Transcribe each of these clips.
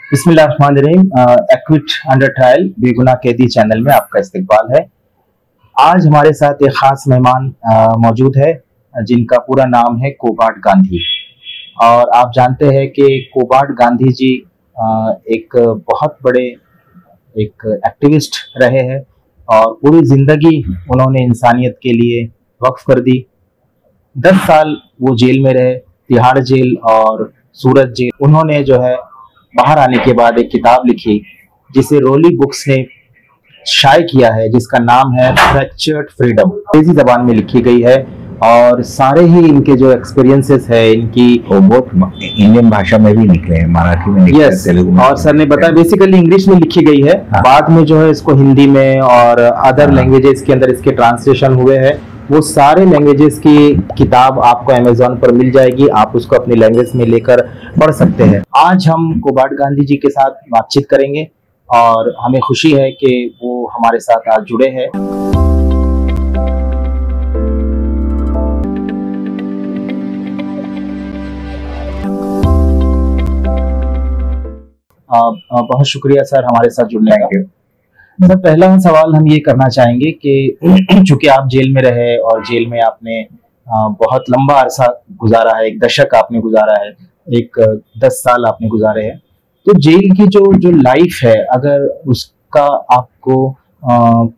बिस्मिल्लाहिर्रहमानिर्रहीम। Equity under trial बेगुनाह कैदी चैनल में आपका इस्तकबाल है। आज हमारे साथ एक खास मेहमान मौजूद है जिनका पूरा नाम है कोबार्ड गांधी। और आप जानते हैं कि कोबार्ड गांधी जी एक बहुत बड़े एक एक्टिविस्ट रहे हैं और पूरी जिंदगी उन्होंने इंसानियत के लिए वक्फ कर दी। 10 साल वो जेल में रहे, तिहाड़ जेल और सूरत जेल। उन्होंने जो है बाहर आने के बाद एक किताब लिखी जिसे रोली बुक्स ने शाये किया है, जिसका नाम है फ्रैक्चर्ड फ्रीडम। अंग्रेजी जबान में लिखी गई है और सारे ही इनके जो एक्सपीरियंसेस है इनकी वो बहुत इंडियन भाषा में भी निकले हैं, मराठी में निकले हैं, तेलुगु में। और सर ने बताया बेसिकली इंग्लिश में लिखी गई है। हाँ। बाद में जो है इसको हिंदी में और अदर लैंग्वेजेस के अंदर इसके ट्रांसलेशन हुए हैं। वो सारे लैंग्वेजेस की किताब आपको अमेज़न पर मिल जाएगी, आप उसको अपनी लैंग्वेज में लेकर पढ़ सकते हैं। आज हम कोबार्ड गांधी जी के साथ बातचीत करेंगे और हमें खुशी है कि वो हमारे साथ आज जुड़े हैं। बहुत शुक्रिया सर हमारे साथ जुड़ने का। सर पहला सवाल हम ये करना चाहेंगे कि चूंकि आप जेल में रहे और जेल में आपने बहुत लंबा अरसा गुजारा है, एक दशक आपने गुजारा है, एक 10 साल आपने गुजारे हैं, तो जेल की जो लाइफ है, अगर उसका आपको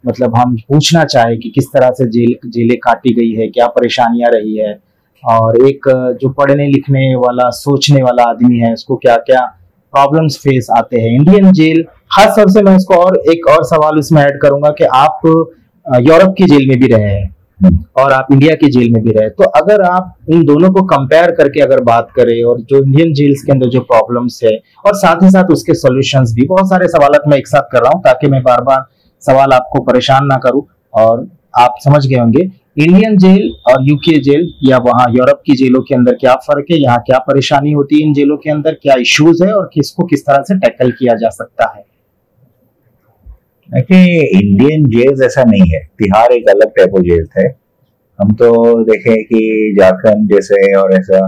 मतलब हम पूछना चाहे कि किस तरह से जेलें काटी गई है, क्या परेशानियां रही है, और एक जो पढ़ने लिखने वाला सोचने वाला आदमी है उसको क्या क्या प्रॉब्लम्स फेस आते हैं इंडियन जेल। खास तौर से मैं इसको और एक और सवाल इसमें ऐड करूंगा कि आप यूरोप की जेल में भी रहे हैं और आप इंडिया की जेल में भी रहे, तो अगर आप इन दोनों को कंपेयर करके अगर बात करें और जो इंडियन जेल्स के अंदर जो प्रॉब्लम्स है और साथ ही साथ उसके सॉल्यूशंस भी, बहुत सारे सवाल मैं एक साथ कर रहा हूं ताकि मैं बार बार सवाल आपको परेशान ना करूं और आप समझ गए होंगे इंडियन जेल और यूके जेल या वहाँ यूरोप की जेलों के अंदर क्या फर्क है, यहाँ क्या परेशानी होती है, इन जेलों के अंदर क्या इश्यूज है और किसको किस तरह से टैकल किया जा सकता है। देखिए, इंडियन जेल ऐसा नहीं है, तिहाड़ एक अलग टाइप ऑफ जेल थे। हम तो देखें कि झारखंड जैसे और ऐसा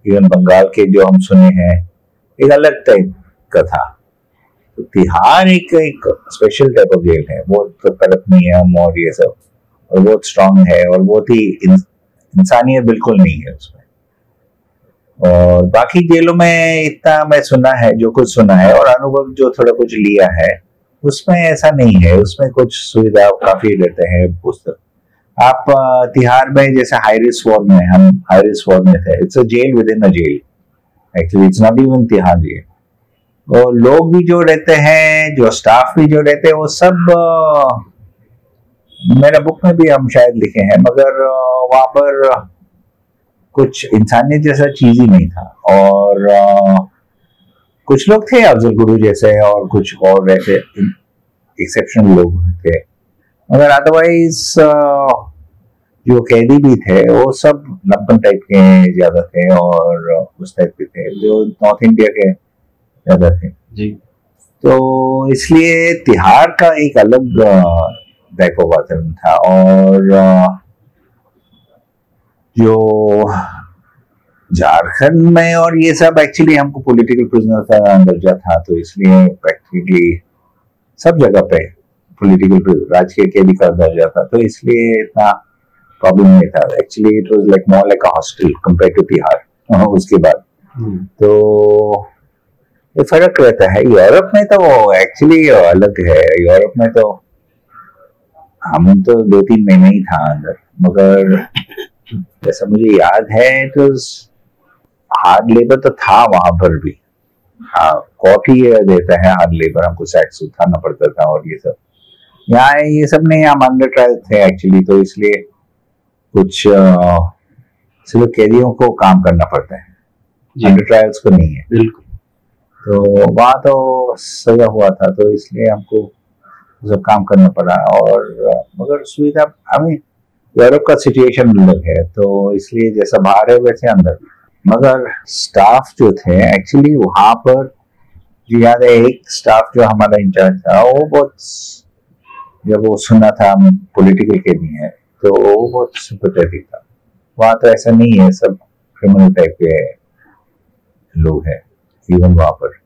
इवन बंगाल के जो हम सुने हैं एक अलग टाइप का था। तो तिहाड़ एक स्पेशल टाइप ऑफ जेल है, बहुत कड़क नियम और ये सब, और बहुत स्ट्रांग है और बहुत ही इंसानियत बिल्कुल नहीं है उसमें। और बाकी जेलों में इतना मैं सुना है, जो कुछ सुना है और अनुभव जो थोड़ा कुछ लिया है, उसमें ऐसा नहीं है। उसमें कुछ सुविधा काफी देते हैं पुस्तक। आप तिहाड़ में जैसे हाई रिस्क वार्ड में, हम हाई रिस्क वार्ड में थे। It's a jail within a jail, actually it's not even Tihar jail. और लोग भी जो रहते हैं, जो स्टाफ भी जो रहते हैं, वो सब मेरा बुक में भी हम शायद लिखे हैं, मगर वहां पर कुछ इंसानियत जैसा चीज ही नहीं था। और कुछ लोग थे अफजल गुरु जैसे और कुछ और ऐसे एक्सेप्शनल लोग थे, मगर अदरवाइज जो कैदी भी थे वो सब लंपन टाइप के ज्यादा थे और उस टाइप के थे जो नॉर्थ इंडिया के ज्यादा थे जी। तो इसलिए तिहाड़ का एक अलग टाइप ऑफ वातावरण था। और जो झारखंड में और ये सब एक्चुअली हमको पॉलिटिकल प्रिजनर का दर्जा था, तो इसलिए प्रैक्टिकली सब जगह पे पॉलिटिकल राजकीय कैदी का दर्जा था, तो इसलिए इतना प्रॉब्लम नहीं था। Actually it was like more like a hostel compare to Tihar. उसके बाद तो ये फर्क रहता है। यूरोप में तो एक्चुअली अलग है। यूरोप में तो हम तो 2-3 महीने ही था अंदर, मगर जैसा मुझे याद है तो हार्ड लेबर तो था वहां पर भी। हाँ, कॉफी देता है हार्ड लेबर, हमको टैक्स उठाना पड़ता था और ये सब। यहाँ ये सब नहीं, हम अंडर ट्रायल थे एक्चुअली, तो इसलिए कुछ सिर्फ कैदियों को काम करना पड़ता है, अंडर ट्रायल्स को नहीं है। बिल्कुल। तो वहां तो सजा हुआ था, तो इसलिए हमको सब काम करना पड़ा। और मगर सुविधा, हमें यूरोप का सिचुएशन अलग है, तो इसलिए जैसा बाहर है वैसे अंदर। मगर स्टाफ जो थे एक्चुअली वहां पर, जो याद है एक स्टाफ जो हमारा इंचार्ज था, वो बहुत, जब वो सुना था हम पॉलिटिकल कैदी हैं, तो वो बहुत सिंपैथेटिक था। वहां तो ऐसा नहीं है, सब क्रिमिनल टाइप के लोग हैं इवन वहां पर।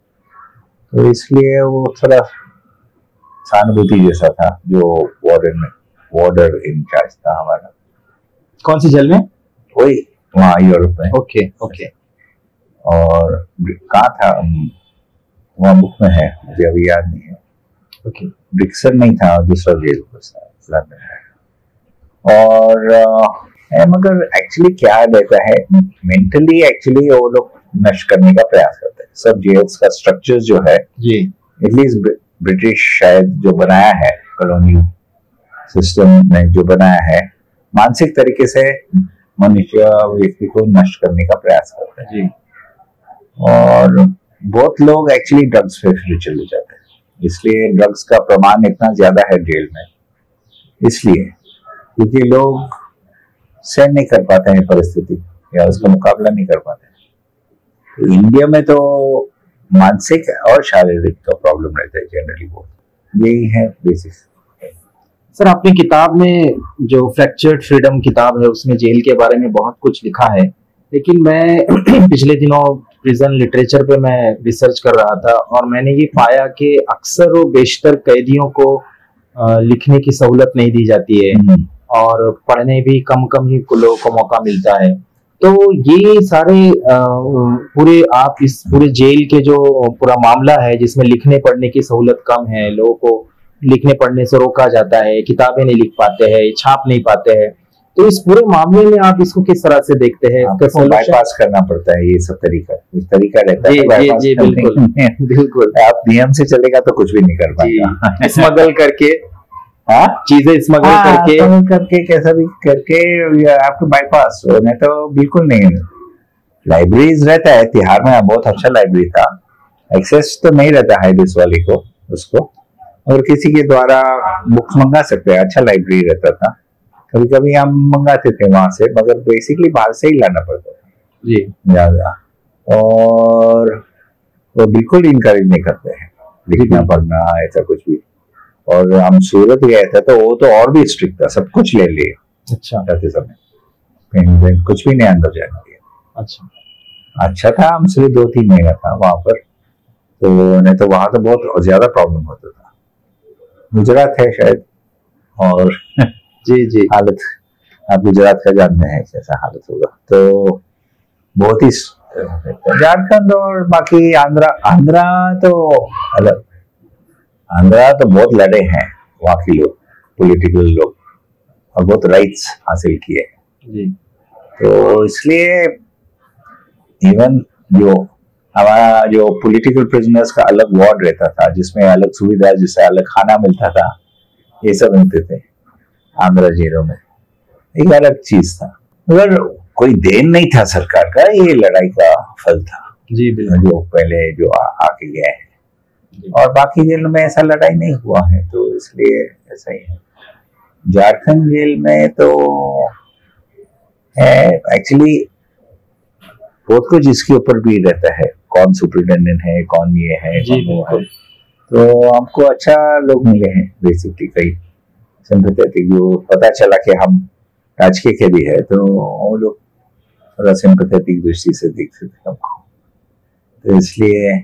तो इसलिए वो थोड़ा सहानुभूति जैसा था जो वार्डर इंचार्ज था हमारा। कौन सी जेल में? वही वहाँ यूरोप में। Okay okay. और कहाँ था, वहाँ बुक में है, मुझे अभी याद नहीं है। ओके। ब्रिक्सन नहीं था, दूसरा जेल लंदन में। और मगर एक्चुअली क्या रहता है, मेंटली एक्चुअली वो लोग नष्ट करने का प्रयास करते हैं सब जेल्स का स्ट्रक्चर जो है जी। एटलीस्ट ब्रिटिश शायद जो बनाया है कॉलोनी सिस्टम में जो बनाया है, मानसिक तरीके से मनुष्य व्यक्ति को नष्ट करने का प्रयास करते हैं जी। और बहुत लोग एक्चुअली ड्रग्स पे फिर चले जाते हैं, इसलिए ड्रग्स का प्रमाण इतना ज्यादा है जेल में, इसलिए क्योंकि लोग सहन नहीं कर पाते हैं परिस्थिति या उसका मुकाबला नहीं कर पाते। तो इंडिया में तो मानसिक और शारीरिक का प्रॉब्लम रहता है जनरली, वो यही है बेसिक। सर आपने किताब में जो फ्रैक्चर्ड फ्रीडम किताब है उसमें जेल के बारे में बहुत कुछ लिखा है, लेकिन मैं पिछले दिनों प्रिजन लिटरेचर पे मैं रिसर्च कर रहा था और मैंने ये पाया कि अक्सर वो बेशतर कैदियों को लिखने की सहूलत नहीं दी जाती है और पढ़ने भी कम ही लोगों को मौका मिलता है। तो ये सारे पूरे आप इस पूरे जेल के जो पूरा मामला है जिसमें लिखने पढ़ने की सहूलत कम है, लोगों को लिखने पढ़ने से रोका जाता है, किताबें नहीं लिख पाते हैं, छाप नहीं पाते हैं, तो इस पूरे मामले में आप इसको किस तरह से देखते हैं? आपको बाईपास करना पड़ता है, ये सब तरीका इस तरीका रहता है। जी बिल्कुल बिल्कुल। आप नियम से चलेगा तो कुछ भी नहीं कर पाएगा। स्मगल करके चीजें स्मगल करके कैसा भी करके आपको बाईपास हो, नहीं तो बिल्कुल नहीं। लाइब्रेरीज रहता है, तिहाड़ में बहुत अच्छा लाइब्रेरी था, एक्सेस तो नहीं रहता है हाईडिस वाली को उसको, और किसी के द्वारा बुक्स मंगा सकते हैं, अच्छा लाइब्रेरी रहता था, कभी कभी हम मंगाते थे वहां से, मगर बेसिकली बाहर से ही लाना पड़ता था जी ज्यादा। और वो बिल्कुल इनकरेज नहीं करते हैं लिखना पढ़ना ऐसा कुछ भी। और हम सूरत गए थे तो वो तो और भी स्ट्रिक्ट था, सब कुछ ले लिए अच्छा जाते समय, कुछ भी नहीं अंदर जाने दिया। अच्छा था, हम सिर्फ 2-3 महीना था वहां पर, तो नहीं तो वहां तो बहुत ज्यादा प्रॉब्लम होता था। गुजरात है शायद, और जी हालत आप गुजरात का जानते हैं कैसा हालत होगा, तो बहुत ही झारखंड और बाकी आंध्रा तो अलग, आंध्रा तो बहुत लड़े हैं वहाँ के लोग, पॉलिटिकल लोग, और बहुत राइट्स हासिल किए जी। तो इसलिए इवन जो हमारा जो पॉलिटिकल प्रिजनर्स का अलग वार्ड रहता था जिसमें अलग सुविधा, जिससे अलग खाना मिलता था, ये सब मिलते थे आंध्रा जेलों में, एक अलग चीज था। मगर कोई देन नहीं था सरकार का, ये लड़ाई का फल था जी जो पहले जो आके गए हैं, और बाकी जेल में ऐसा लड़ाई नहीं हुआ है, तो इसलिए ऐसा ही है। झारखंड जेल में तो है एक्चुअली बहुत कुछ इसके ऊपर भी रहता है, कौन सुपरिटेंडेंट है, कौन ये है, कौन वो है, तो हमको अच्छा लोग मिले हैं बेसिकली, कई सिंपैथेटिक, जो पता चला कि हम राजकीय कैदी है तो वो लोग थोड़ा सिंपैथेटिक दृष्टि से देखते थे हमको, तो इसलिए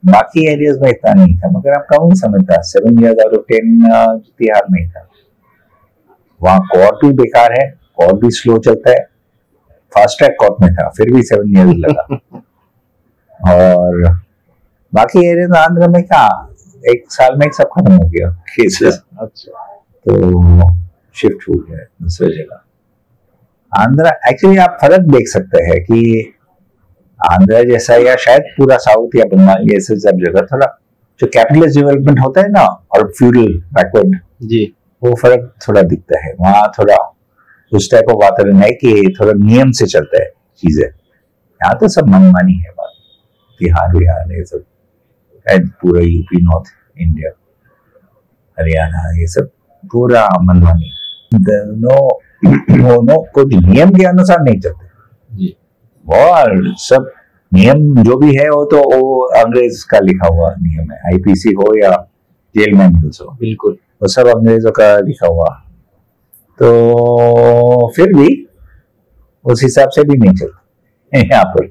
बाकी एरियाज में इतना नहीं था। मगर आप कम ही समझता, 7 years out of 10 तिहाड़ नहीं था। वहाँ कोर्ट भी बेकार है, कोर्ट भी स्लो चलता है, फास्ट ट्रैक कोर्ट में था फिर भी 7 years लगा। और बाकी एरिया में आंध्र में क्या 1 साल में सब खत्म हो गया केसेस, अच्छा तो शिफ्ट हो गया दूसरी जगह। आंध्र एक्चुअली आप फर्क देख सकते हैं कि आंध्र जैसा या शायद पूरा साउथ या बंगाल ऐसे सब जगह थोड़ा जो कैपिटलिस्ट डेवलपमेंट होता है ना, और फ्यूडल बैकवर्ड जी, वो फर्क थोड़ा दिखता है। वहाँ थोड़ा उस टाइप ऑफ वातावरण है कि थोड़ा नियम से चलता है चीजें, यहाँ तो सब मनमानी है बात, बिहार ये सब, पूरा यूपी नॉर्थ इंडिया हरियाणा ये सब पूरा मनमानी, दोनों कुछ नियम के अनुसार नहीं चलते जी। और सब नियम जो भी है वो तो वो अंग्रेज का लिखा हुआ नियम है, आईपीसी हो या जेल मैनुअल्स हो, बिल्कुल वो सब अंग्रेजों का लिखा हुआ, तो फिर भी उस हिसाब से भी नहीं चलता यहाँ पर।